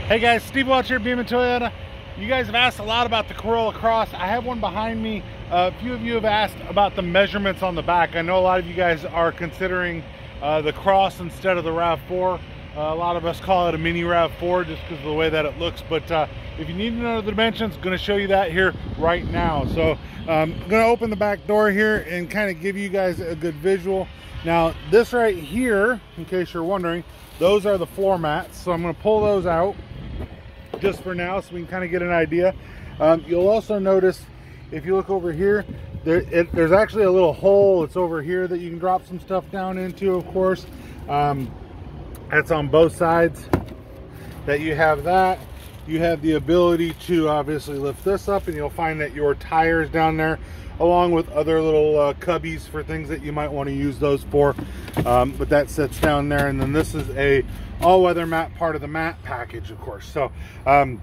Hey guys, Steve Welch here, Beaman Toyota. You guys have asked a lot about the Corolla Cross. I have one behind me. A few of you have asked about the measurements on the back. I know a lot of you guys are considering the Cross instead of the RAV4. A lot of us call it a mini RAV4 just because of the way that it looks. But if you need to know the dimensions, I'm going to show you that here right now. So I'm going to open the back door here and kind of give you guys a good visual. Now this right here, in case you're wondering, those are the floor mats. So I'm going to pull those out just for now so we can kind of get an idea. You'll also notice if you look over here, there's actually a little hole. It's over here that you can drop some stuff down into, of course. That's on both sides that you have that. You have the ability to obviously lift this up, and you'll find that your tires down there, along with other little cubbies for things that you might want to use those for. But that sits down there, and then this is a all-weather mat, part of the mat package, of course. So I'm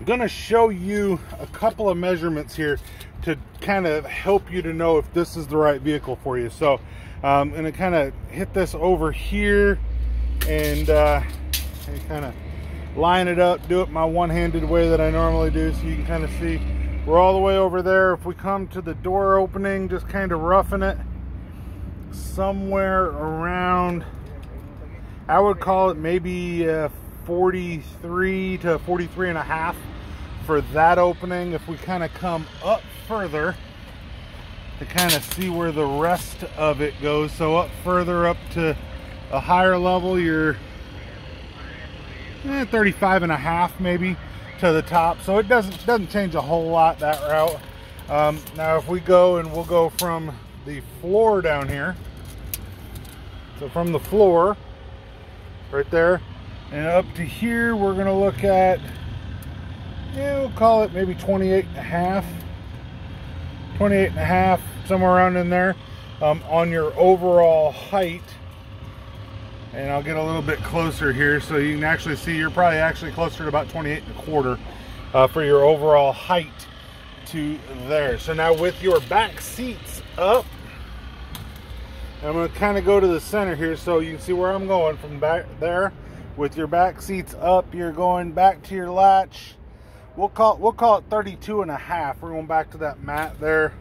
going to show you a couple of measurements here to kind of help you to know if this is the right vehicle for you. So I'm going to kind of hit this over here and kind of line it up, do it my one-handed way that I normally do, so you can kind of see we're all the way over there. If we come to the door opening, just kind of roughing it, somewhere around, I would call it maybe 43 to 43 and a half for that opening. If we kind of come up further to kind of see where the rest of it goes, so up further up to a higher level, you're 35 and a half maybe to the top. So it doesn't change a whole lot, that route. Now if we go, and we'll go from the floor down here, so from the floor right there and up to here, we're going to look at, we'll call it maybe 28 and a half, somewhere around in there, on your overall height. And I'll get a little bit closer here so you can actually see you're probably actually closer to about 28 and a quarter for your overall height to there. So now with your back seats up, I'm going to kind of go to the center here so you can see where I'm going from back there. With your back seats up, you're going back to your latch. We'll call it 32 and a half. We're going back to that mat there.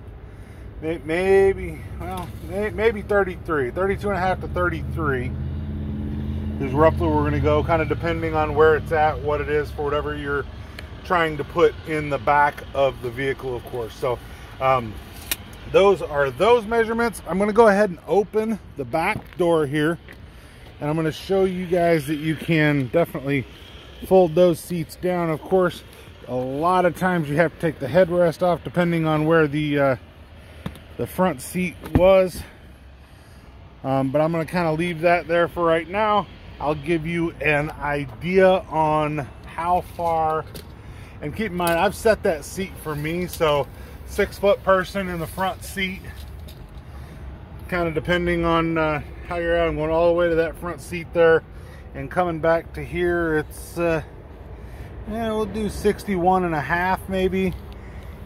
Maybe 33, 32 and a half to 33 is roughly where we're going to go, kind of depending on where it's at, what it is for whatever you're trying to put in the back of the vehicle, of course. So those are those measurements. I'm going to go ahead and open the back door here, and I'm going to show you guys that you can definitely fold those seats down. Of course, a lot of times you have to take the headrest off depending on where the front seat was, but I'm going to kind of leave that there for right now. I'll give you an idea on how far, and keep in mind I've set that seat for me, so 6-foot person in the front seat, kind of depending on how you're at. I'm going all the way to that front seat there, and coming back to here, it's we'll do 61 and a half maybe.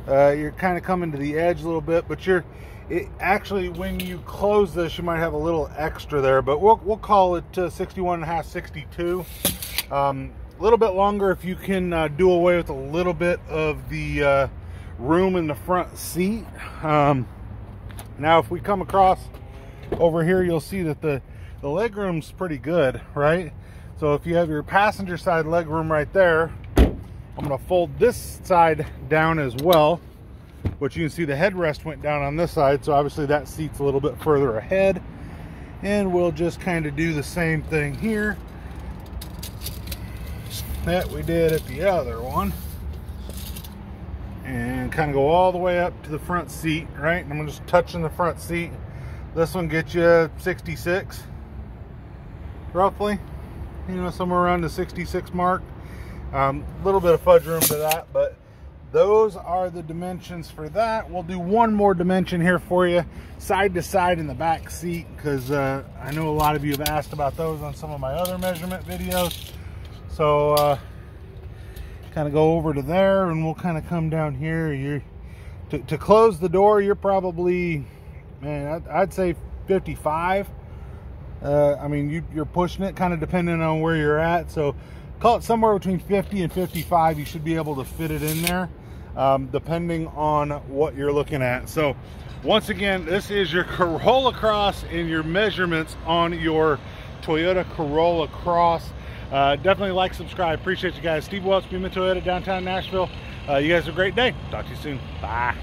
You're kind of coming to the edge a little bit, but actually when you close this you might have a little extra there, but we'll call it 61 and a half, 62. A little bit longer if you can do away with a little bit of the room in the front seat. Now if we come across over here, you'll see that the leg room's pretty good, right? So if you have your passenger side leg room right there, I'm going to fold this side down as well, which you can see the headrest went down on this side, so obviously that seat's a little bit further ahead. And we'll just kind of do the same thing here that we did at the other one, and kind of go all the way up to the front seat, right? And I'm just touching the front seat. This one gets you 66 roughly, somewhere around the 66 mark. A little bit of fudge room to that, but those are the dimensions for that. We'll do one more dimension here for you, side to side in the back seat, because I know a lot of you have asked about those on some of my other measurement videos. So kind of go over to there, and we'll kind of come down here. To close the door, you're probably, man, I'd say 55. I mean, you're pushing it, kind of depending on where you're at. So call it somewhere between 50 and 55. You should be able to fit it in there, depending on what you're looking at. So once again, this is your Corolla Cross and your measurements on your Toyota Corolla Cross. Definitely like, subscribe. Appreciate you guys. Steve Welch, Beaman Toyota, downtown Nashville. You guys have a great day. Talk to you soon. Bye.